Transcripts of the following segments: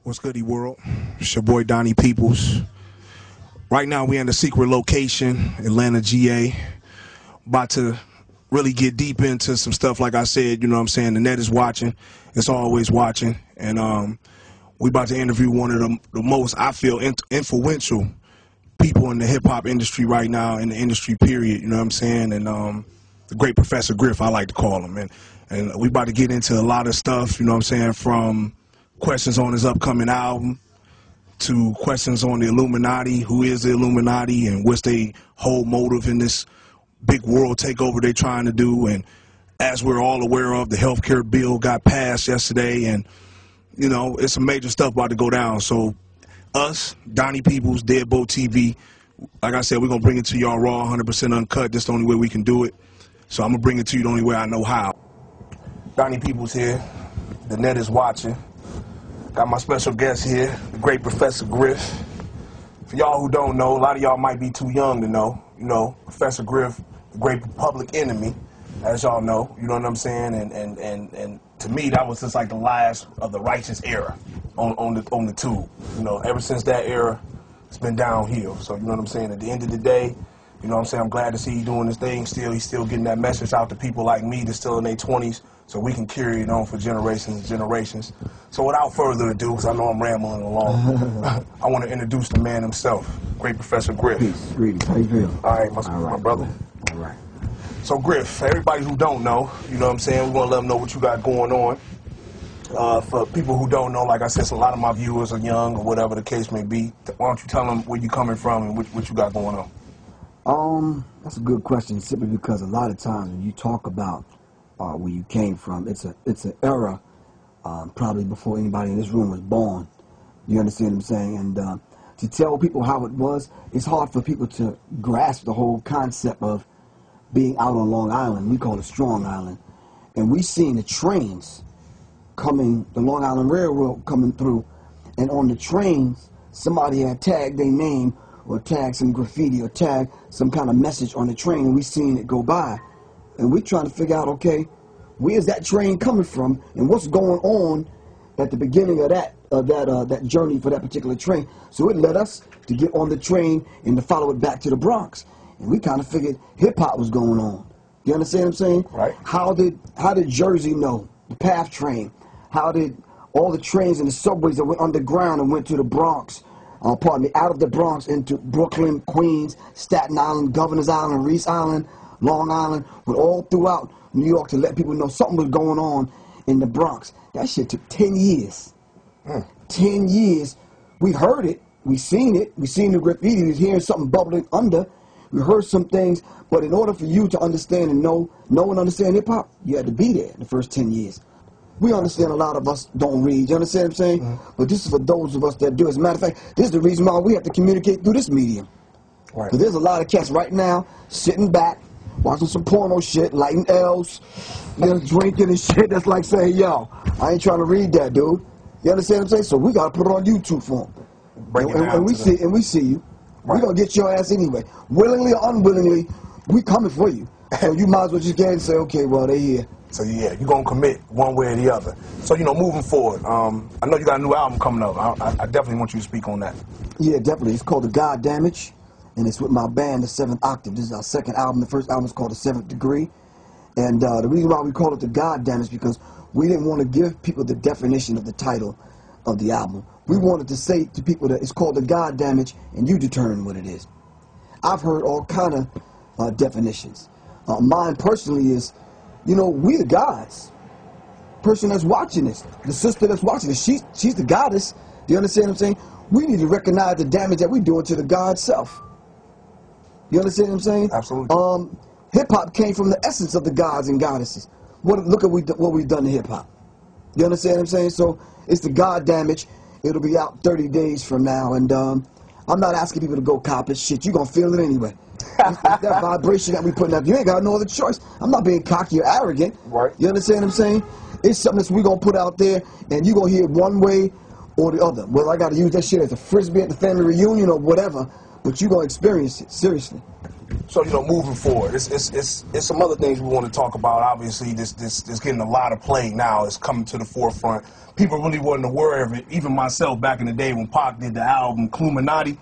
What's good, world? It's your boy Donnie Peoples. Right now we in a secret location, Atlanta, GA. About to really get deep into some stuff. Like I said, you know what I'm saying, the net is watching. It's always watching. And we about to interview one of the most, I feel, influential people in the hip-hop industry right now, in the industry period, you know what I'm saying? And the great Professor Griff, I like to call him. And we about to get into a lot of stuff, you know what I'm saying, from questions on his upcoming album to questions on the Illuminati, who is the Illuminati, and what's their whole motive in this big world takeover they're trying to do. And as we're all aware of, the healthcare bill got passed yesterday, and, you know, it's some major stuff about to go down. So us, Donnie Peoples, Deadbolt TV, like I said, we're going to bring it to y'all raw, 100% uncut. This is the only way we can do it. So I'm going to bring it to you the only way I know how. Donnie Peoples here. The net is watching. Got my special guest here, the great Professor Griff. For y'all who don't know, a lot of y'all might be too young to know, you know, Professor Griff, the great public enemy, as y'all know, you know what I'm saying? And to me, that was just like the last of the righteous era on the tube. You know, ever since that era, it's been downhill. So, you know what I'm saying? At the end of the day, you know what I'm saying, I'm glad to see you doing this thing still. He's still getting that message out to people like me that's still in their 20s, so we can carry it on for generations and generations. So without further ado, because I know I'm rambling along, I want to introduce the man himself, great Professor Griff. Peace, greetings. How you feel? All right, my brother. All right. So Griff, everybody who don't know, you know what I'm saying, we want to let them know what you got going on. For people who don't know, like I said, a lot of my viewers are young or whatever the case may be. Why don't you tell them where you coming from and what you got going on? That's a good question, simply because a lot of times when you talk about where you came from, it's an era probably before anybody in this room was born. You understand what I'm saying? And to tell people how it was, it's hard for people to grasp the whole concept of being out on Long Island. We call it Strong Island. And we seen the trains coming, the Long Island Railroad coming through, and on the trains, somebody had tagged their name or tagged some graffiti or tagged some kind of message on the train, and we seen it go by. And we trying to figure out, okay, where's that train coming from and what's going on at the beginning of that journey for that particular train. So it led us to get on the train and to follow it back to the Bronx. And we kind of figured hip-hop was going on. You understand what I'm saying? Right. How did Jersey know? The PATH train. How did all the trains and the subways that went underground and went to the Bronx, out of the Bronx into Brooklyn, Queens, Staten Island, Governor's Island, Reese Island, Long Island, went all throughout New York to let people know something was going on in the Bronx. That shit took 10 years. 10 years. We heard it. We seen it. We seen the graffiti. We was hearing something bubbling under. We heard some things. But in order for you to understand and know and understand hip-hop, you had to be there the first 10 years. We understand a lot of us don't read. You understand what I'm saying? But this is for those of us that do. As a matter of fact, this is the reason why we have to communicate through this medium. Right. Because there's a lot of cats right now sitting back, watching some porno shit, lighting L's, you know, drinking and shit. That's like saying, yo, I ain't trying to read that, dude. You understand what I'm saying? So we got to put it on YouTube for them. And we see you. Right. We're going to get your ass anyway. Willingly or unwillingly, we coming for you. So you might as well just get and say, okay, well, they here. So yeah, you're going to commit one way or the other. So, you know, moving forward, I know you got a new album coming up. I definitely want you to speak on that. Yeah, definitely. It's called The God Damage, and it's with my band, The Seventh Octave. This is our second album. The first album is called The Seventh Degree. And the reason why we call it The God Damage is because we didn't want to give people the definition of the title of the album. We wanted to say to people that it's called The God Damage, and you determine what it is. I've heard all kind of definitions. Mine personally is, you know, we the gods. Person that's watching this, the sister that's watching this, she's the goddess. Do you understand what I'm saying? We need to recognize the damage that we're doing to the God self. You understand what I'm saying? Absolutely. Hip-hop came from the essence of the gods and goddesses. Look at what we've done to hip-hop. You understand what I'm saying? So it's the God Damage. It'll be out 30 days from now. And I'm not asking people to go cop it. Shit, you're going to feel it anyway. It's that vibration that we putting out. You ain't got no other choice. I'm not being cocky or arrogant. Right. You understand what I'm saying? It's something that we're going to put out there, and you're going to hear it one way or the other. Whether I got to use that shit as a frisbee at the family reunion or whatever, but you're going to experience it, seriously. So, moving forward, it's some other things we want to talk about. Obviously, this getting a lot of play now. It's coming to the forefront. People really wasn't aware of it. Even myself, back in the day when Pac did the album Illuminati,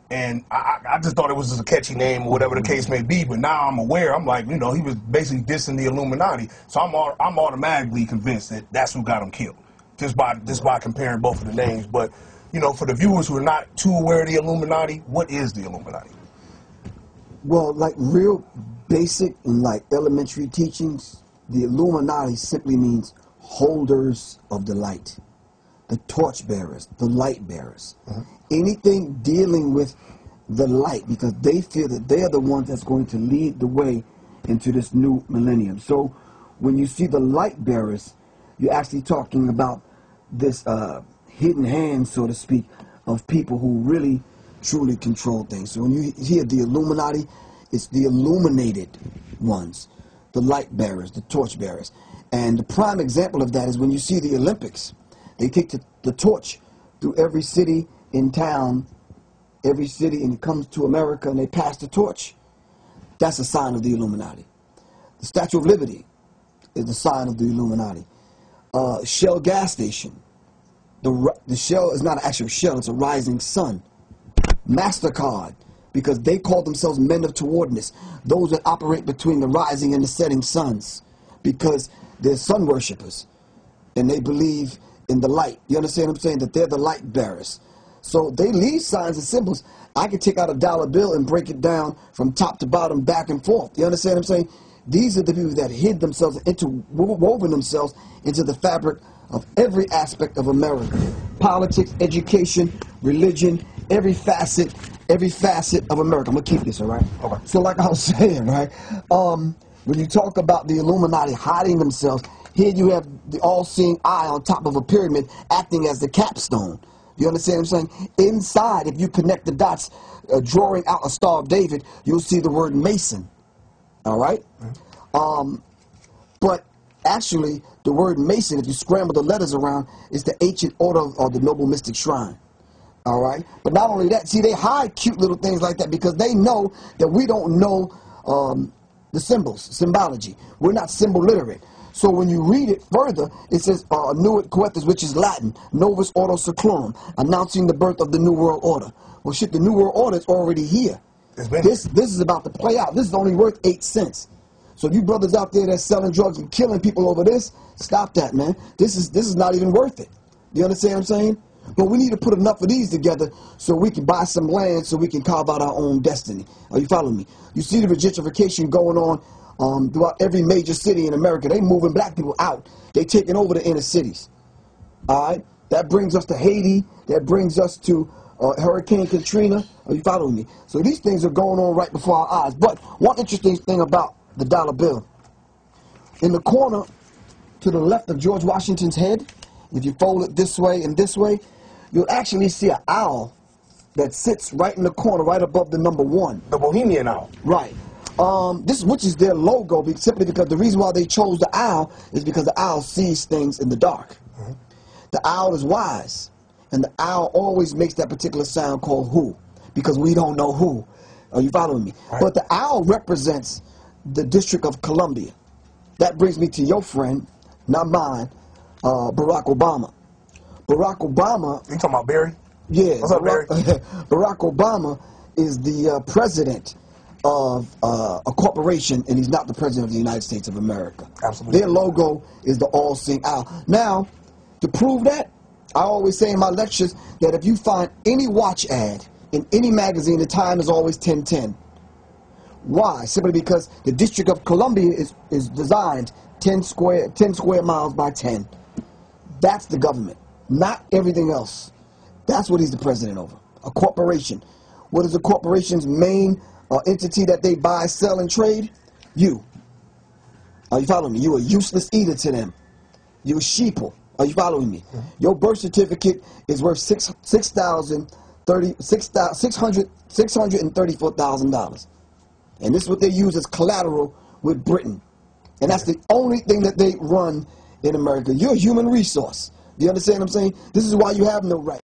and I just thought it was just a catchy name or whatever the case may be. But now I'm aware. I'm like, he was basically dissing the Illuminati. So I'm automatically convinced that that's who got him killed, just by comparing both of the names. But for the viewers who are not too aware of the Illuminati, what is the Illuminati? Well, like real basic and like elementary teachings, the Illuminati simply means holders of the light, the torch bearers, the light bearers. Anything dealing with the light, because they feel that they are the ones that's going to lead the way into this new millennium. So when you see the light bearers, you're actually talking about this hidden hand, so to speak, of people who really truly control things. So when you hear the Illuminati, it's the illuminated ones, the light bearers, the torch bearers. And the prime example of that is when you see the Olympics. They take the torch through every city in town, every city, and it comes to America, and they pass the torch. That's a sign of the Illuminati. The Statue of Liberty is the sign of the Illuminati. Shell gas station. The shell is not an actual shell, it's a rising sun. MasterCard, because they call themselves men of towardness, those that operate between the rising and the setting suns, because they're sun worshippers and they believe in the light. You understand what I'm saying? That they're the light bearers. So they leave signs and symbols. I could take out a dollar bill and break it down from top to bottom, back and forth. You understand what I'm saying? These are the people that hid themselves, woven themselves into the fabric of every aspect of America. Politics, education, religion, every facet of America. I'm going to keep this, all right? Okay. So like I was saying, right, when you talk about the Illuminati hiding themselves, here you have the all-seeing eye on top of a pyramid acting as the capstone. You understand what I'm saying? Inside, if you connect the dots, drawing out a Star of David, you'll see the word Mason. All right? But actually, the word Mason, if you scramble the letters around, is the ancient order of the Noble Mystic Shrine. All right? But not only that, see, they hide cute little things like that because they know that we don't know the symbology. We're not symbol literate. So when you read it further, it says Nuit Coetus, which is Latin, Novus Ordo Seclorum, announcing the birth of the New World Order. Well, shit, the New World Order is already here. This is about to play out. This is only worth 8 cents. So you brothers out there that's selling drugs and killing people over this, stop that, man. This is not even worth it. You understand what I'm saying? But we need to put enough of these together so we can buy some land so we can carve out our own destiny. Are you following me? You see the gentrification going on throughout every major city in America. They moving black people out. They taking over the inner cities. All right? That brings us to Haiti. That brings us to Hurricane Katrina. Are you following me? So these things are going on right before our eyes. But one interesting thing about the dollar bill. In the corner to the left of George Washington's head, if you fold it this way and this way, you'll actually see an owl that sits right in the corner, right above the number 1. The Bohemian owl. Right. Which is their logo, simply because the reason why they chose the owl is because the owl sees things in the dark. The owl is wise, and the owl always makes that particular sound called who, because we don't know who. Are you following me? Right. But the owl represents the District of Columbia. That brings me to your friend, not mine, Barack Obama. Barack Obama... You talking about Barry? Yeah. What's up, Barry? Barack Obama is the president of a corporation, and he's not the president of the United States of America. Absolutely. Their logo is the all-seeing owl. Now, to prove that, I always say in my lectures that if you find any watch ad in any magazine, the time is always 10:10. Why? Simply because the District of Columbia is designed 10 square miles by 10. That's the government, not everything else. That's what he's the president over. A corporation. What is a corporation's main entity that they buy, sell, and trade? You. Are you following me? You're a useless eater to them. You're a sheeple. Are you following me? Your birth certificate is worth $634,000. And this is what they use as collateral with Britain. And that's the only thing that they run in America. You're a human resource. Do you understand what I'm saying? This is why you have no right.